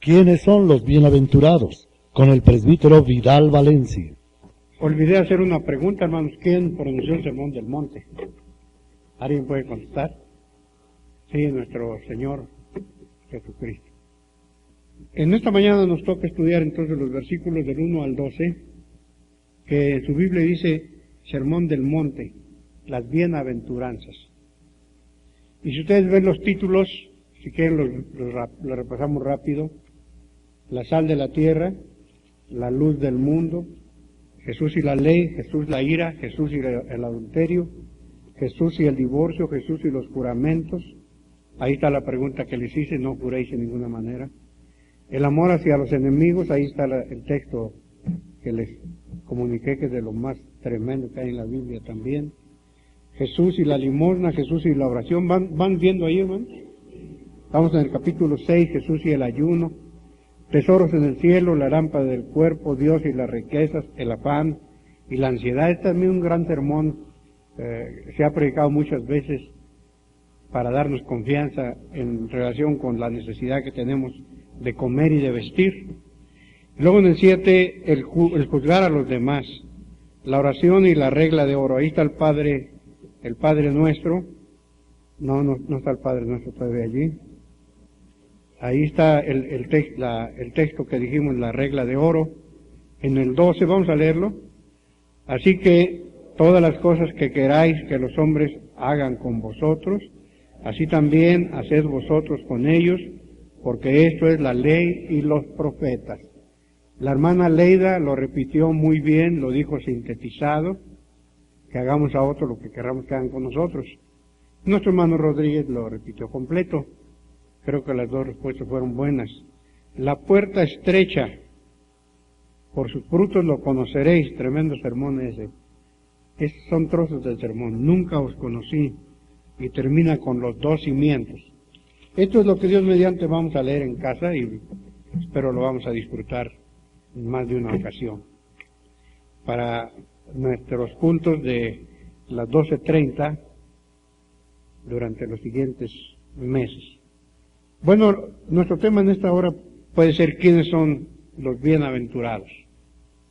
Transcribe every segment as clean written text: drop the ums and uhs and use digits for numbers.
¿Quiénes son los bienaventurados? Con el presbítero Vidal Valencia. Olvidé hacer una pregunta, hermanos. ¿Quién pronunció el Sermón del Monte? ¿Alguien puede contestar? Sí, nuestro Señor Jesucristo. En esta mañana nos toca estudiar entonces los versículos del 1 al 12, que en su Biblia dice Sermón del Monte, las bienaventuranzas. Y si ustedes ven los títulos, si quieren los repasamos rápido: la sal de la tierra, la luz del mundo, Jesús y la ley, Jesús la ira, Jesús y el adulterio, Jesús y el divorcio, Jesús y los juramentos. Ahí está la pregunta que les hice: no juréis en ninguna manera. El amor hacia los enemigos, ahí está el texto que les comuniqué, que es de lo más tremendo que hay en la Biblia también. Jesús y la limosna, Jesús y la oración. ¿Van viendo ahí, hermanos? Estamos en el capítulo 6, Jesús y el ayuno. Tesoros en el cielo, la lámpara del cuerpo, Dios y las riquezas, el afán y la ansiedad. Este es también un gran sermón, se ha predicado muchas veces para darnos confianza en relación con la necesidad que tenemos de comer y de vestir. Luego en el 7, el juzgar a los demás, la oración y la regla de oro. Ahí está el Padre Nuestro. No está el Padre Nuestro todavía allí. Ahí está el texto que dijimos, la regla de oro. En el 12, vamos a leerlo. Así que todas las cosas que queráis que los hombres hagan con vosotros, así también haced vosotros con ellos, porque esto es la ley y los profetas. La hermana Leida lo repitió muy bien, lo dijo sintetizado, que hagamos a otros lo que queramos que hagan con nosotros. Nuestro hermano Rodríguez lo repitió completo. Creo que las dos respuestas fueron buenas. La puerta estrecha, por sus frutos lo conoceréis. Tremendo sermón ese. Esos son trozos del sermón. Nunca os conocí. Y termina con los dos cimientos. Esto es lo que Dios mediante vamos a leer en casa y espero lo vamos a disfrutar en más de una ocasión. Para nuestros cultos de las 12:30 durante los siguientes meses. Bueno, nuestro tema en esta hora puede ser quiénes son los bienaventurados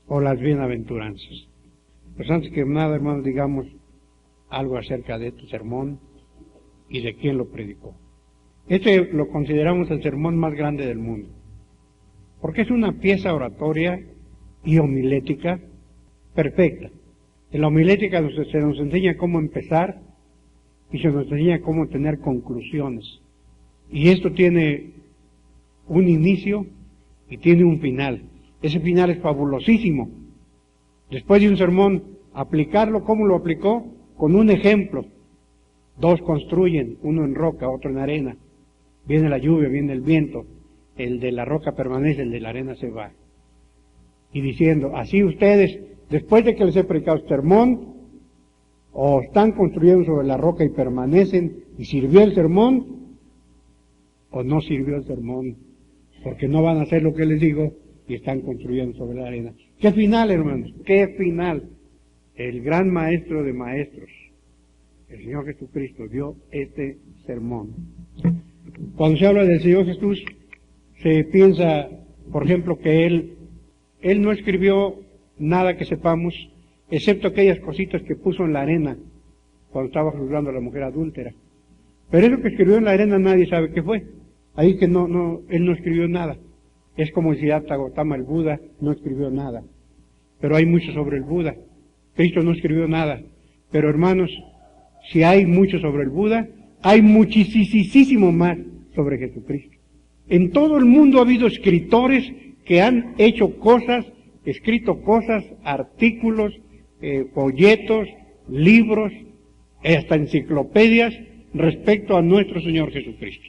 o las bienaventuranzas. Pues antes que nada, hermanos, digamos algo acerca de este sermón y de quién lo predicó. Este lo consideramos el sermón más grande del mundo, porque es una pieza oratoria y homilética perfecta. En la homilética se nos enseña cómo empezar y se nos enseña cómo tener conclusiones. Y esto tiene un inicio y tiene un final. Ese final es fabulosísimo. Después de un sermón, aplicarlo, ¿cómo lo aplicó? Con un ejemplo. Dos construyen, uno en roca, otro en arena. Viene la lluvia, viene el viento. El de la roca permanece, el de la arena se va. Y diciendo, así ustedes, después de que les he predicado el sermón, o están construyendo sobre la roca y permanecen, y sirvió el sermón, o no sirvió el sermón, porque no van a hacer lo que les digo y están construyendo sobre la arena. ¿Qué final, hermanos? ¿Qué final? El gran maestro de maestros, el Señor Jesucristo, dio este sermón. Cuando se habla del Señor Jesús, se piensa, por ejemplo, que Él no escribió nada que sepamos, excepto aquellas cositas que puso en la arena cuando estaba juzgando a la mujer adúltera. Pero eso que escribió en la arena nadie sabe qué fue. Ahí que Él no escribió nada. Es como Siddhartha Gautama, el Buda, no escribió nada. Pero hay mucho sobre el Buda. Cristo no escribió nada. Pero hermanos, si hay mucho sobre el Buda, hay muchísimo más sobre Jesucristo. En todo el mundo ha habido escritores que han hecho cosas, escrito cosas, artículos, folletos, libros, hasta enciclopedias respecto a nuestro Señor Jesucristo.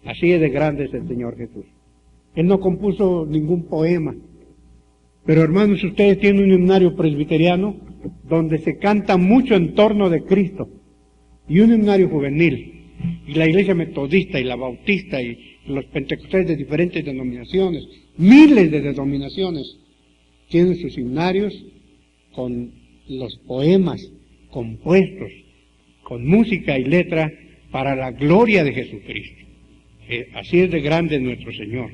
Así es de grande es el Señor Jesús. Él no compuso ningún poema. Pero hermanos, ustedes tienen un himnario presbiteriano donde se canta mucho en torno de Cristo. Y un himnario juvenil. Y la iglesia metodista y la bautista y los pentecostales de diferentes denominaciones, miles de denominaciones, tienen sus himnarios con los poemas compuestos, con música y letra para la gloria de Jesucristo. Así es de grande nuestro Señor.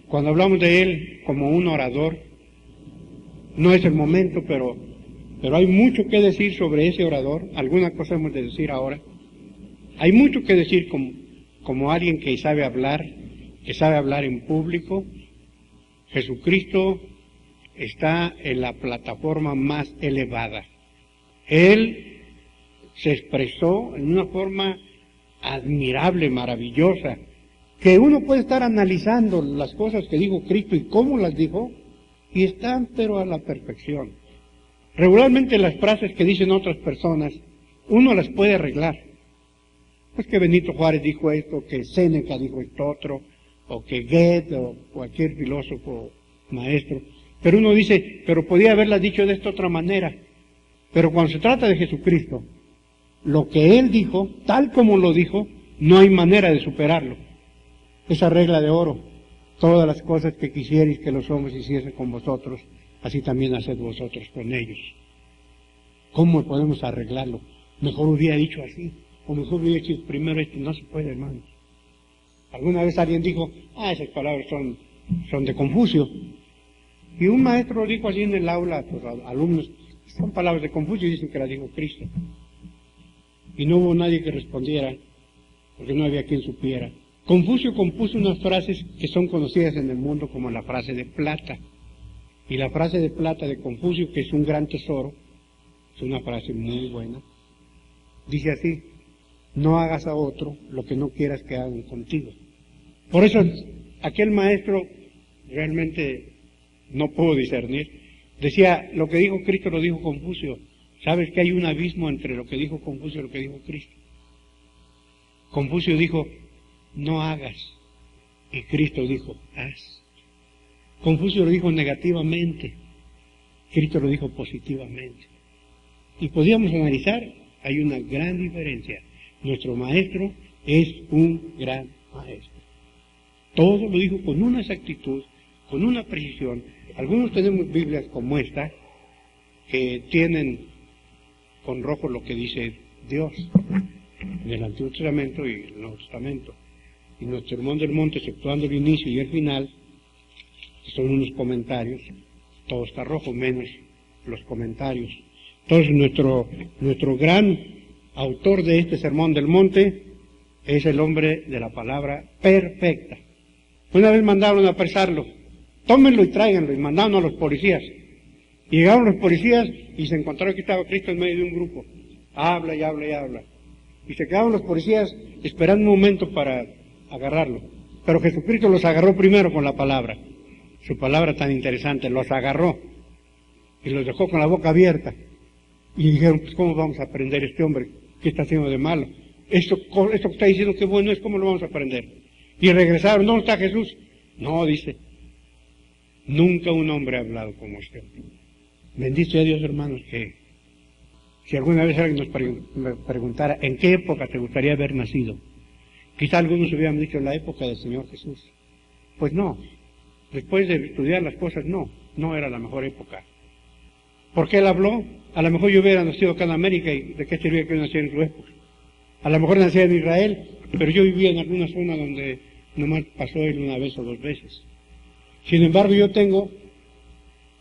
cuando hablamos de él como un orador, no es el momento, pero hay mucho que decir sobre ese orador. Alguna cosa hemos de decir ahora. Hay mucho que decir como alguien que sabe hablar en público. Jesucristo está en la plataforma más elevada. Él se expresó en una forma admirable, maravillosa, que uno puede estar analizando las cosas que dijo Cristo y cómo las dijo, y están pero a la perfección. Regularmente las frases que dicen otras personas, uno las puede arreglar. Pues que Benito Juárez dijo esto, que Séneca dijo esto otro, o que Goethe o cualquier filósofo maestro. Pero uno dice, pero podía haberla dicho de esta otra manera. Pero cuando se trata de Jesucristo, lo que Él dijo, tal como lo dijo, no hay manera de superarlo. Esa regla de oro, todas las cosas que quisierais que los hombres hiciesen con vosotros, así también haced vosotros con ellos. ¿Cómo podemos arreglarlo? Mejor hubiera dicho así, o mejor hubiera dicho primero esto. No se puede, hermanos. Alguna vez alguien dijo, esas palabras son de Confucio. Y un maestro lo dijo allí en el aula a sus alumnos, son palabras de Confucio y dicen que las dijo Cristo. Y no hubo nadie que respondiera, porque no había quien supiera. Confucio compuso unas frases que son conocidas en el mundo como la frase de plata. Y la frase de plata de Confucio, que es un gran tesoro, es una frase muy buena, dice así: no hagas a otro lo que no quieras que hagan contigo. Por eso aquel maestro realmente no pudo discernir. Decía, lo que dijo Cristo lo dijo Confucio. ¿Sabes que hay un abismo entre lo que dijo Confucio y lo que dijo Cristo? Confucio dijo, no hagas, y Cristo dijo, haz. Confucio lo dijo negativamente, Cristo lo dijo positivamente. Y podíamos analizar, hay una gran diferencia. Nuestro maestro es un gran maestro. Todo lo dijo con una exactitud, con una precisión. Algunos tenemos Biblias como esta, que tienen con rojo lo que dice Dios en el Antiguo Testamento y el Nuevo Testamento. Y nuestro Sermón del Monte, exceptuando el inicio y el final, que son unos comentarios, todo está rojo, menos los comentarios. Entonces nuestro gran autor de este Sermón del Monte es el hombre de la palabra perfecta. Una vez mandaron a apresarlo, tómenlo y tráiganlo, y mandaron a los policías. Y llegaron los policías y se encontraron que estaba Cristo en medio de un grupo. Habla y habla y habla. Y se quedaron los policías esperando un momento para agarrarlo. Pero Jesucristo los agarró primero con la palabra. Su palabra tan interesante, los agarró y los dejó con la boca abierta. Y dijeron, pues ¿cómo vamos a aprender este hombre? ¿Qué está haciendo de malo? Esto que está diciendo que bueno es, ¿cómo lo vamos a aprender? Y regresaron, ¿dónde está Jesús? No, dice, nunca un hombre ha hablado como este hombre. Bendito sea Dios, hermanos, que si alguna vez alguien nos preguntara en qué época te gustaría haber nacido, quizá algunos hubieran dicho la época del Señor Jesús. Pues no, después de estudiar las cosas, no era la mejor época. ¿Por qué él habló? A lo mejor yo hubiera nacido acá en América y de qué serviría que yo naciera en su época. A lo mejor nacía en Israel, pero yo vivía en alguna zona donde nomás pasó él una vez o dos veces. Sin embargo, yo tengo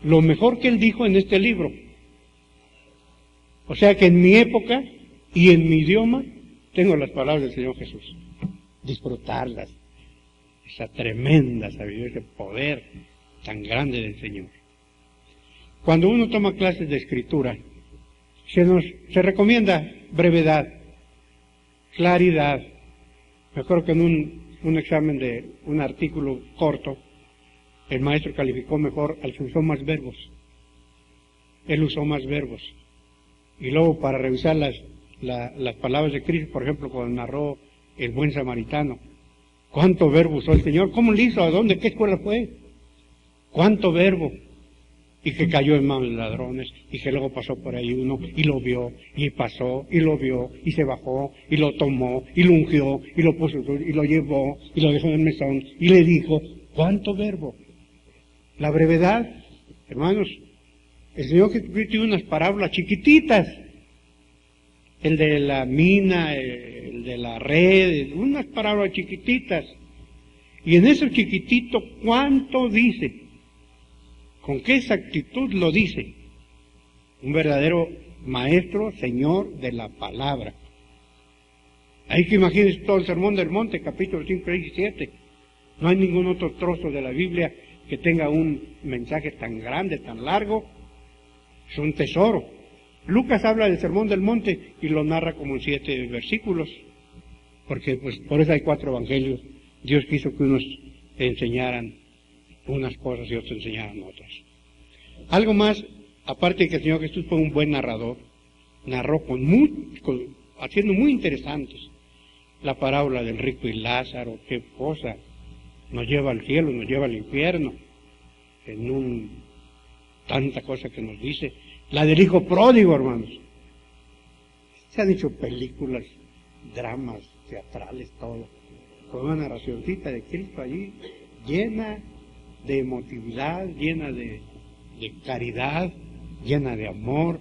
lo mejor que él dijo en este libro. O sea que en mi época y en mi idioma tengo las palabras del Señor Jesús. Disfrutarlas. Esa tremenda sabiduría, ese poder tan grande del Señor. Cuando uno toma clases de escritura, se recomienda brevedad, claridad. Me acuerdo que en un examen de un artículo corto, el maestro calificó mejor al que usó más verbos. Él usó más verbos. Y luego para revisar las palabras de Cristo, por ejemplo, cuando narró el buen samaritano, ¿cuánto verbo usó el Señor? ¿Cómo lo hizo? ¿A dónde? ¿Qué escuela fue? ¿Cuánto verbo? Y que cayó en manos de ladrones, y que luego pasó por ahí uno, y lo vio, y pasó, y lo vio, y se bajó, y lo tomó, y lo ungió, y lo puso, y lo llevó, y lo dejó en el mesón, y le dijo, ¿cuánto verbo? La brevedad, hermanos, el Señor Jesucristo tiene unas parábolas chiquititas, el de la mina, el de la red, unas parábolas chiquititas, Y en ese chiquitito, ¿cuánto dice? ¿Con qué exactitud lo dice? Un verdadero maestro, señor de la palabra. Hay que imaginarse todo el Sermón del Monte, capítulo 5, 6 y 7. No hay ningún otro trozo de la Biblia que tenga un mensaje tan grande, tan largo. Es un tesoro. Lucas habla del Sermón del Monte y lo narra como en 7 versículos, porque pues por eso hay 4 evangelios. Dios quiso que unos enseñaran unas cosas y otros enseñaran otras. Algo más, aparte de que el Señor Jesús fue un buen narrador, narró haciendo muy interesantes la parábola del rico y Lázaro, qué cosa, nos lleva al cielo, nos lleva al infierno, tanta cosa que nos dice. La del hijo pródigo, hermanos. Se han hecho películas, dramas, teatrales, todo, con una narracioncita de Cristo allí, llena de emotividad, llena de caridad, llena de amor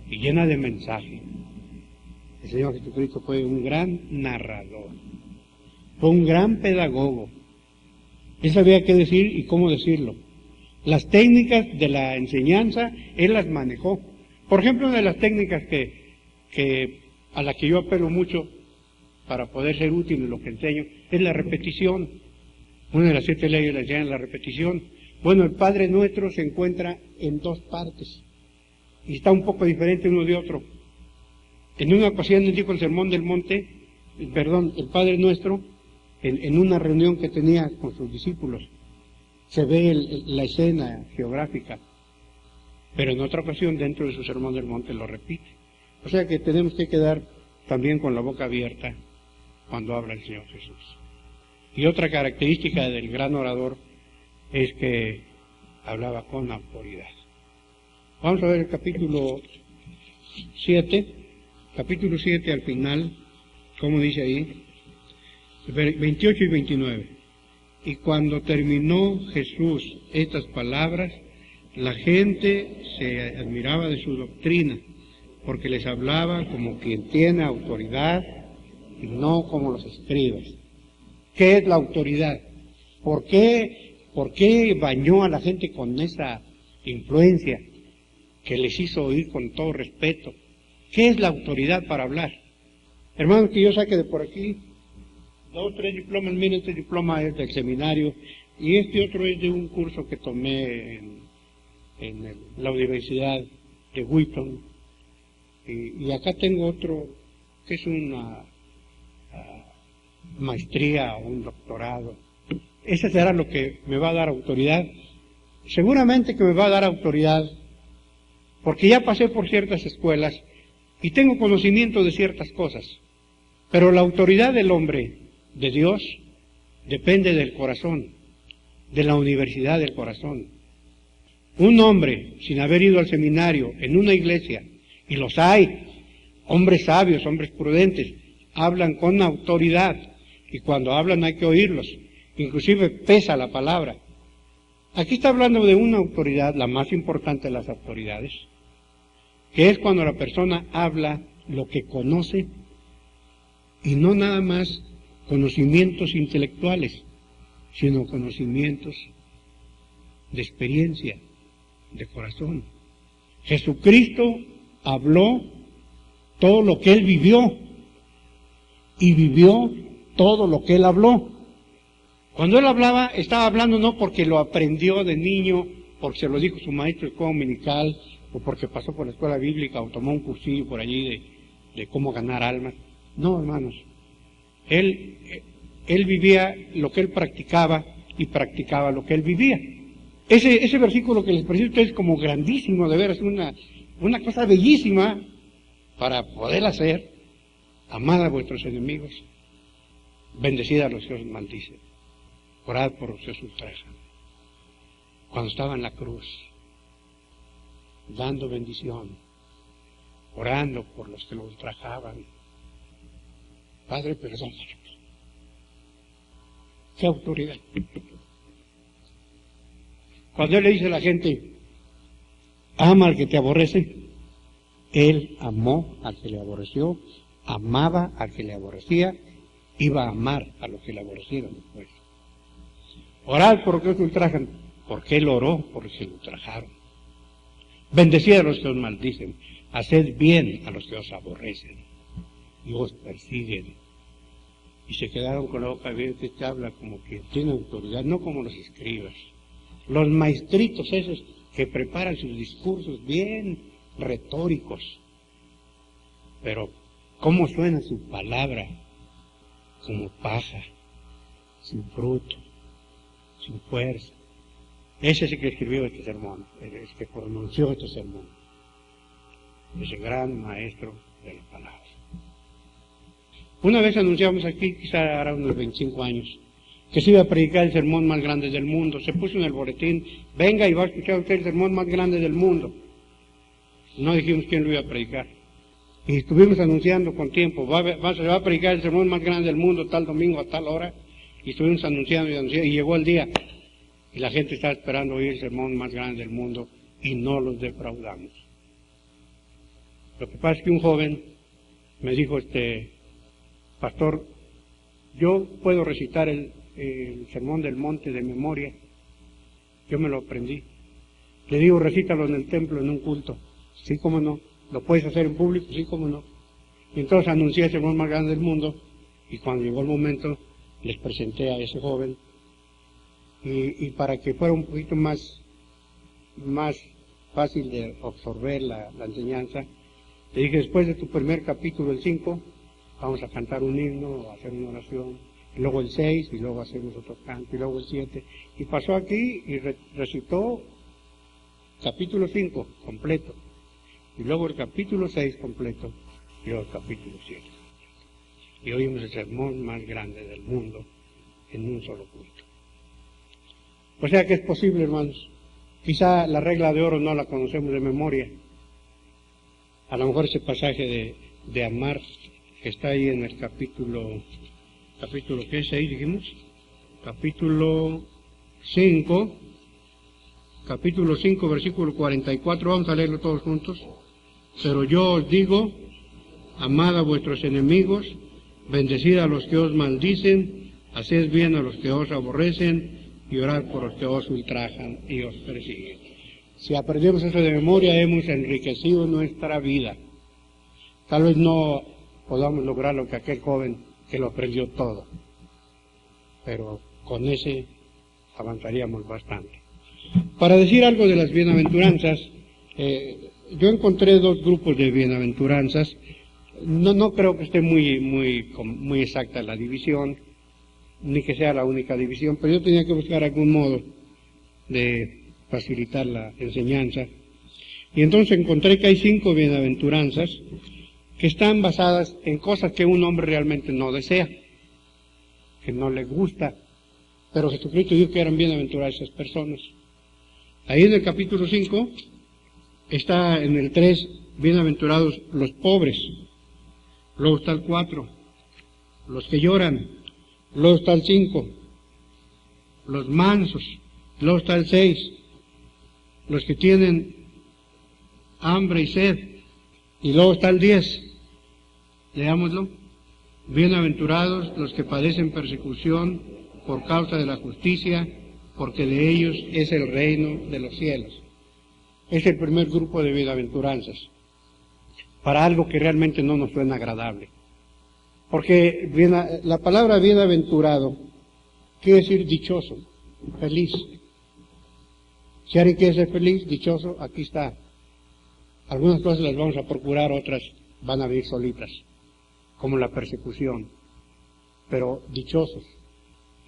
y llena de mensaje. El Señor Jesucristo fue un gran narrador, fue un gran pedagogo. Él sabía qué decir y cómo decirlo. Las técnicas de la enseñanza, Él las manejó. Por ejemplo, una de las técnicas a la que yo apelo mucho para poder ser útil en lo que enseño, es la repetición. Una de las 7 leyes las llaman la repetición. Bueno, el Padre Nuestro se encuentra en 2 partes y está un poco diferente uno de otro. En una ocasión les dijo el Sermón del Monte, el Padre Nuestro, en una reunión que tenía con sus discípulos, se ve la escena geográfica, pero en otra ocasión dentro de su Sermón del Monte lo repite. O sea que tenemos que quedar también con la boca abierta cuando habla el Señor Jesús. Y otra característica del gran orador es que hablaba con autoridad. Vamos a ver el capítulo 7 al final, como dice ahí, 28 y 29. Y cuando terminó Jesús estas palabras, la gente se admiraba de su doctrina, porque les hablaba como quien tiene autoridad y no como los escribas. ¿Qué es la autoridad? ¿Por qué bañó a la gente con esa influencia que les hizo oír con todo respeto? ¿Qué es la autoridad para hablar? Hermanos, que yo saque de por aquí 2 o 3 diplomas. Miren, este diploma es del seminario y este otro es de un curso que tomé en la Universidad de Wheaton. Y acá tengo otro que es una maestría o un doctorado. Ese será lo que me va a dar autoridad. Seguramente que me va a dar autoridad porque ya pasé por ciertas escuelas y tengo conocimiento de ciertas cosas. Pero la autoridad del hombre, de Dios, depende del corazón, de la universidad del corazón. Un hombre, sin haber ido al seminario, en una iglesia, y los hay, hombres sabios, hombres prudentes, hablan con autoridad, y cuando hablan hay que oírlos, inclusive pesa la palabra. Aquí está hablando de una autoridad, la más importante de las autoridades, que es cuando la persona habla lo que conoce, y no nada más conocimientos intelectuales, sino conocimientos de experiencia, de corazón. Jesucristo habló todo lo que Él vivió y vivió todo lo que Él habló. Cuando Él hablaba, estaba hablando no porque lo aprendió de niño, porque se lo dijo su maestro de escuela dominical, o porque pasó por la escuela bíblica o tomó un cursillo por allí de cómo ganar almas. No, hermanos. Él vivía lo que Él practicaba y practicaba lo que Él vivía. Ese versículo que les presento es como grandísimo, de veras, una cosa bellísima para poder hacer. Amad a vuestros enemigos, bendecid a los que os maldicen, orad por los que os ultrajan. Cuando estaba en la cruz, dando bendición, orando por los que lo ultrajaban. Padre, perdónalos. ¿Qué autoridad? Cuando Él le dice a la gente, ama al que te aborrece, Él amó al que le aborreció, amaba al que le aborrecía, iba a amar a los que le aborrecieron después. Orad por los que os ultrajan. Porque él oró por los que lo ultrajaron. Bendecid a los que os maldicen. Haced bien a los que os aborrecen y os persiguen. Y se quedaron con la boca abierta. Este habla como que tiene autoridad, no como los escribas. Los maestritos esos que preparan sus discursos bien retóricos. Pero, ¿cómo suena su palabra? Como paja, sin fruto, sin fuerza. Ese es el que escribió este sermón, el que pronunció este sermón. Ese gran maestro de la palabra. Una vez anunciamos aquí, quizá hará unos 25 años, que se iba a predicar el sermón más grande del mundo. Se puso en el boletín, venga y va a escuchar usted el sermón más grande del mundo. No dijimos quién lo iba a predicar. Y estuvimos anunciando con tiempo, se va a predicar el sermón más grande del mundo tal domingo a tal hora. Y estuvimos anunciando y llegó el día. Y la gente estaba esperando oír el sermón más grande del mundo y no los defraudamos. Lo que pasa es que un joven me dijo, pastor, yo puedo recitar el sermón del monte de memoria. Yo me lo aprendí. Le digo, recítalo en el templo, en un culto. Sí, cómo no. ¿Lo puedes hacer en público? Sí, cómo no. Y entonces anuncié el sermón más grande del mundo y cuando llegó el momento les presenté a ese joven y para que fuera un poquito más fácil de absorber la enseñanza, le dije, después de tu primer capítulo, el 5, vamos a cantar un himno, a hacer una oración, y luego el 6, y luego hacemos otro canto, y luego el 7. Y pasó aquí y recitó capítulo 5 completo, y luego el capítulo 6 completo, y luego el capítulo 7. Y oímos el sermón más grande del mundo en un solo culto. O sea que es posible, hermanos. Quizá la regla de oro no la conocemos de memoria. A lo mejor ese pasaje de amar que está ahí en el capítulo ¿qué es ahí, dijimos? Capítulo 5, versículo 44, vamos a leerlo todos juntos. Pero yo os digo, amad a vuestros enemigos, bendecid a los que os maldicen, haced bien a los que os aborrecen, y orad por los que os ultrajan y os persiguen. Si aprendemos eso de memoria, hemos enriquecido nuestra vida. Tal vez no podamos lograr lo que aquel joven que lo aprendió todo, pero con ese avanzaríamos bastante. Para decir algo de las bienaventuranzas, yo encontré dos grupos de bienaventuranzas. No creo que esté muy exacta la división, ni que sea la única división, pero yo tenía que buscar algún modo de facilitar la enseñanza. Y entonces encontré que hay 5 bienaventuranzas que están basadas en cosas que un hombre realmente no desea, que no le gusta, pero Jesucristo dijo que eran bienaventuradas esas personas. Ahí en el capítulo 5 está en el 3, bienaventurados los pobres. Luego está el 4, los que lloran. Luego está el 5, los mansos. Luego está el 6, los que tienen hambre y sed. Y luego está el 10, leámoslo. Bienaventurados los que padecen persecución por causa de la justicia, porque de ellos es el reino de los cielos. Es el primer grupo de bienaventuranzas, para algo que realmente no nos suena agradable. Porque la palabra bienaventurado quiere decir dichoso, feliz. Si alguien quiere ser feliz, dichoso, aquí está. Algunas cosas las vamos a procurar, otras van a venir solitas, como la persecución. Pero dichosos.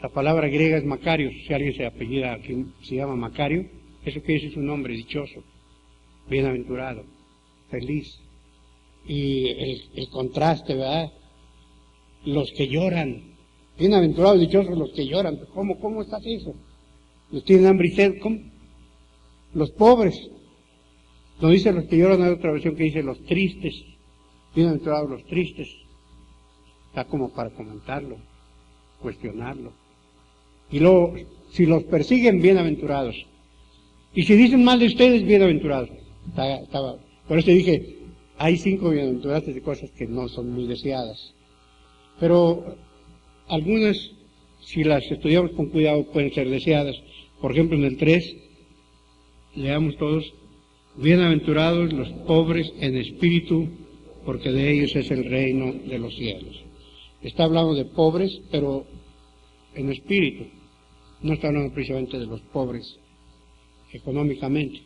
La palabra griega es Macario. Si alguien se apellida, se llama Macario, eso quiere decir su nombre, dichoso, bienaventurado, feliz. Y el contraste, ¿verdad? Los que lloran, bienaventurados, dichosos los que lloran. ¿Cómo está eso? Los tienen hambre y sed, ¿cómo? Los pobres, no dice los que lloran, hay otra versión que dice los tristes, bienaventurados los tristes. Está como para comentarlo, cuestionarlo. Y luego, si los persiguen, bienaventurados. Y si dicen mal de ustedes, bienaventurados. Por eso dije, hay 5 bienaventurados de cosas que no son muy deseadas. Pero algunas si las estudiamos con cuidado, pueden ser deseadas. Por ejemplo, en el 3, leamos todos: bienaventurados los pobres en espíritu, porque de ellos es el reino de los cielos. Está hablando de pobres, pero en espíritu. No está hablando precisamente de los pobres económicamente.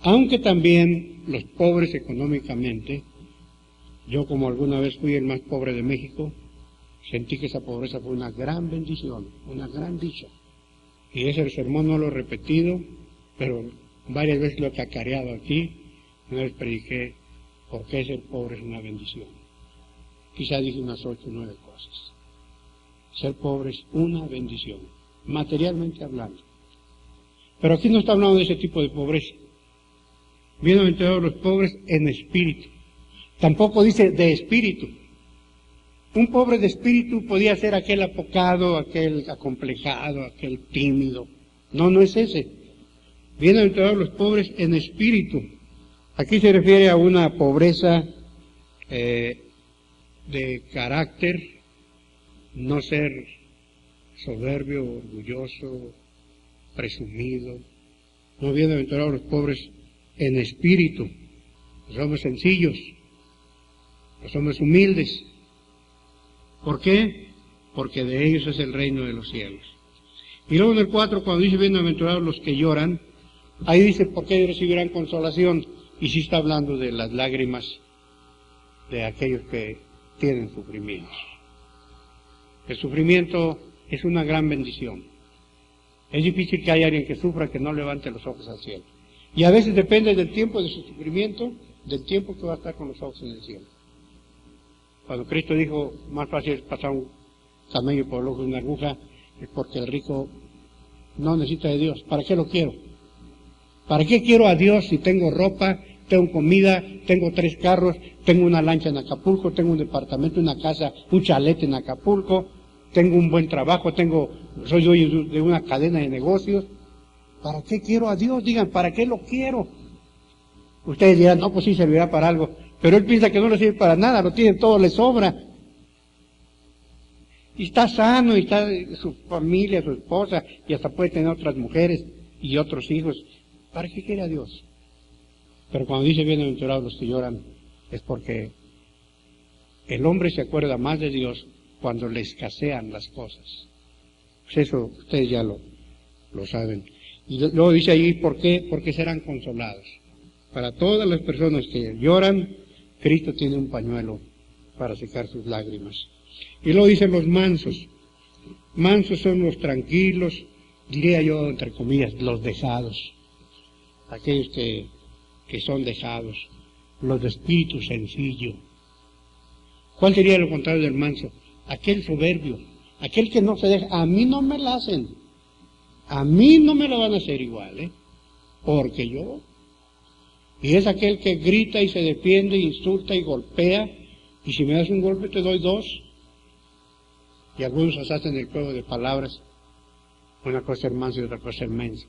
Aunque también los pobres económicamente, yo como alguna vez fui el más pobre de México, sentí que esa pobreza fue una gran bendición, una gran dicha. Y ese sermón no lo he repetido, pero varias veces lo he cacareado aquí. Una vez prediqué por qué ser pobre es una bendición. Quizá dije unas 8 o 9 cosas. Ser pobre es una bendición, materialmente hablando. Pero aquí no está hablando de ese tipo de pobreza. Bienaventurados los pobres en espíritu. Tampoco dice de espíritu. Un pobre de espíritu podía ser aquel apocado, aquel acomplejado, aquel tímido. No, no es ese. Bienaventurados los pobres en espíritu. Aquí se refiere a una pobreza de carácter, no ser soberbio, orgulloso, presumido. No, bienaventurados los pobres en espíritu, los hombres sencillos, los hombres humildes. ¿Por qué? Porque de ellos es el reino de los cielos. Y luego en el 4, cuando dice bienaventurados los que lloran, ahí dice por qué recibirán consolación, y sí está hablando de las lágrimas de aquellos que tienen sufrimientos. El sufrimiento es una gran bendición. Es difícil que haya alguien que sufra que no levante los ojos al cielo. Y a veces depende del tiempo de su sufrimiento, del tiempo que va a estar con los ojos en el cielo. Cuando Cristo dijo, más fácil es pasar un camello por el ojo de una aguja, es porque el rico no necesita de Dios. ¿Para qué lo quiero? ¿Para qué quiero a Dios si tengo ropa, tengo comida, tengo 3 carros, tengo una lancha en Acapulco, tengo un departamento, una casa, un chalet en Acapulco, tengo un buen trabajo, soy dueño de una cadena de negocios? ¿Para qué quiero a Dios? Digan, ¿para qué lo quiero? Ustedes dirán, no, pues sí servirá para algo. Pero él piensa que no le sirve para nada, lo tiene todo, le sobra. Y está sano, y está su familia, su esposa, y hasta puede tener otras mujeres y otros hijos. ¿Para qué quiere a Dios? Pero cuando dice bienaventurados los que lloran, es porque el hombre se acuerda más de Dios cuando le escasean las cosas. Pues eso ustedes ya lo saben. Y luego dice ahí, ¿por qué? Porque serán consolados. Para todas las personas que lloran, Cristo tiene un pañuelo para secar sus lágrimas. Y luego dicen los mansos. Mansos son los tranquilos, diría yo, entre comillas, los dejados. Aquellos que son dejados, los de espíritu sencillo. ¿Cuál sería lo contrario del manso? Aquel soberbio, aquel que no se deja. A mí no me la hacen, a mí no me lo van a hacer igual, porque yo. Y es aquel que grita y se defiende, insulta y golpea, y si me das un golpe te doy 2. Y algunos hacen el juego de palabras, una cosa es manso y otra cosa es menso.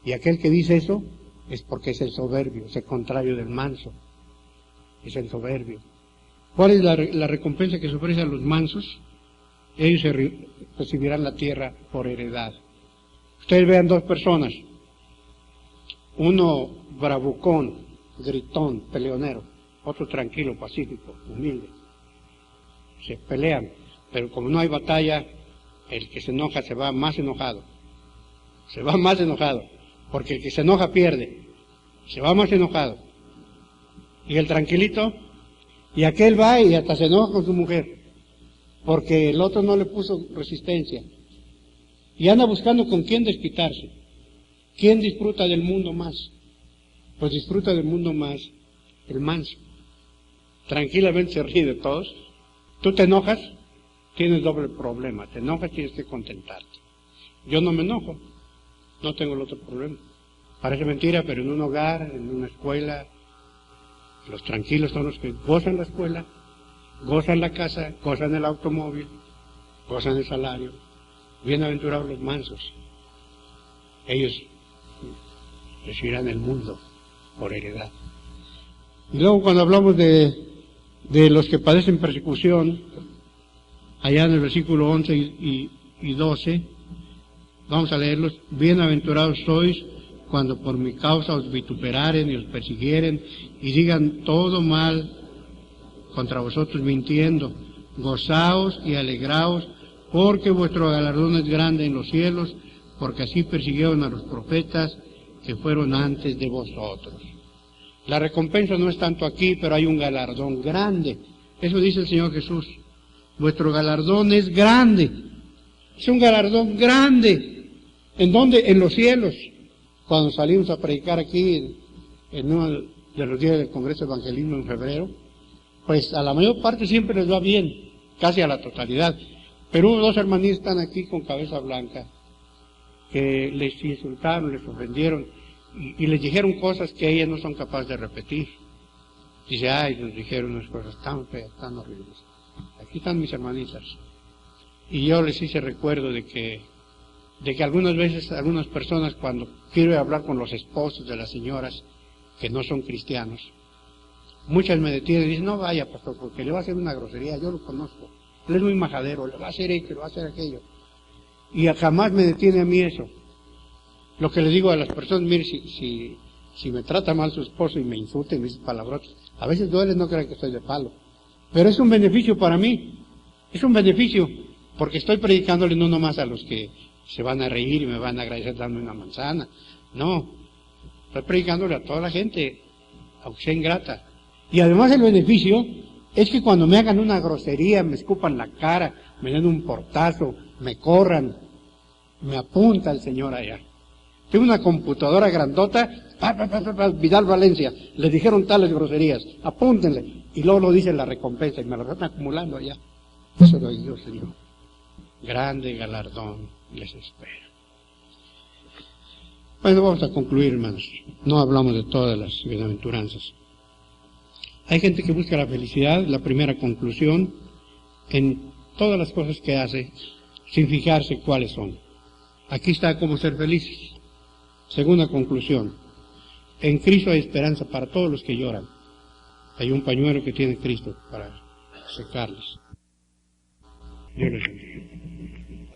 Y aquel que dice eso es porque es el soberbio, es el contrario del manso, es el soberbio. ¿Cuál es la recompensa que se ofrece a los mansos? Ellos recibirán la tierra por heredad. Ustedes vean 2 personas, uno bravucón, gritón, peleonero, otro tranquilo, pacífico, humilde. Se pelean, pero como no hay batalla, el que se enoja se va más enojado. Se va más enojado, porque el que se enoja pierde. Se va más enojado. Y el tranquilito, y aquel va y hasta se enoja con su mujer, porque el otro no le puso resistencia. Y anda buscando con quién desquitarse. ¿Quién disfruta del mundo más? Pues disfruta del mundo más el manso. Tranquilamente se ríe de todos. Tú te enojas, tienes doble problema. Te enojas, tienes que contentarte. Yo no me enojo, no tengo el otro problema. Parece mentira, pero en un hogar, en una escuela, los tranquilos son los que gozan la escuela, gozan la casa, gozan el automóvil, gozan el salario. Bienaventurados los mansos. Ellos recibirán el mundo por heredad. Y luego cuando hablamos de los que padecen persecución, allá en el versículo 11 y y 12, vamos a leerlos. Bienaventurados sois cuando por mi causa os vituperaren y os persiguieren y digan todo mal contra vosotros mintiendo. Gozaos y alegraos, porque vuestro galardón es grande en los cielos, porque así persiguieron a los profetas que fueron antes de vosotros. La recompensa no es tanto aquí, pero hay un galardón grande. Eso dice el Señor Jesús. Vuestro galardón es grande. Es un galardón grande. ¿En dónde? En los cielos. Cuando salimos a predicar aquí en uno de los días del Congreso de Evangelismo en febrero, pues a la mayor parte siempre les va bien, casi a la totalidad. Pero hubo 2 hermanitos están aquí con cabeza blanca, que les insultaron, les ofendieron, y les dijeron cosas que ellas no son capaces de repetir. Dice, ay, nos dijeron unas cosas tan feas, tan horribles. Aquí están mis hermanitas. Y yo les hice recuerdo de que algunas veces, algunas personas cuando quiero hablar con los esposos de las señoras que no son cristianos, muchas me detienen y dicen, no vaya, pastor, porque le va a hacer una grosería, yo lo conozco. Él es muy majadero, le va a hacer esto, le va a hacer aquello. Y jamás me detiene a mí eso. Lo que le digo a las personas, mire, si me trata mal su esposo y me insulta y me dice palabrotas, a veces duele, no crean que estoy de palo. Pero es un beneficio para mí. Es un beneficio, porque estoy predicándole no nomás a los que se van a reír y me van a agradecer dando una manzana. No, estoy predicándole a toda la gente, aunque sea ingrata. Y además el beneficio es que cuando me hagan una grosería, me escupan la cara, me den un portazo, me corran, me apunta el Señor allá. Tengo una computadora grandota, Vidal Valencia, le dijeron tales groserías, apúntenle, y luego lo dice la recompensa, y me lo están acumulando allá. Eso lo dijo el Señor. Grande galardón les espera. Bueno, vamos a concluir, hermanos. No hablamos de todas las bienaventuranzas. Hay gente que busca la felicidad, la primera conclusión, en todas las cosas que hace, sin fijarse cuáles son. Aquí está cómo ser felices. Segunda conclusión, en Cristo hay esperanza para todos los que lloran. Hay un pañuelo que tiene Cristo para secarles. Dios les bendiga.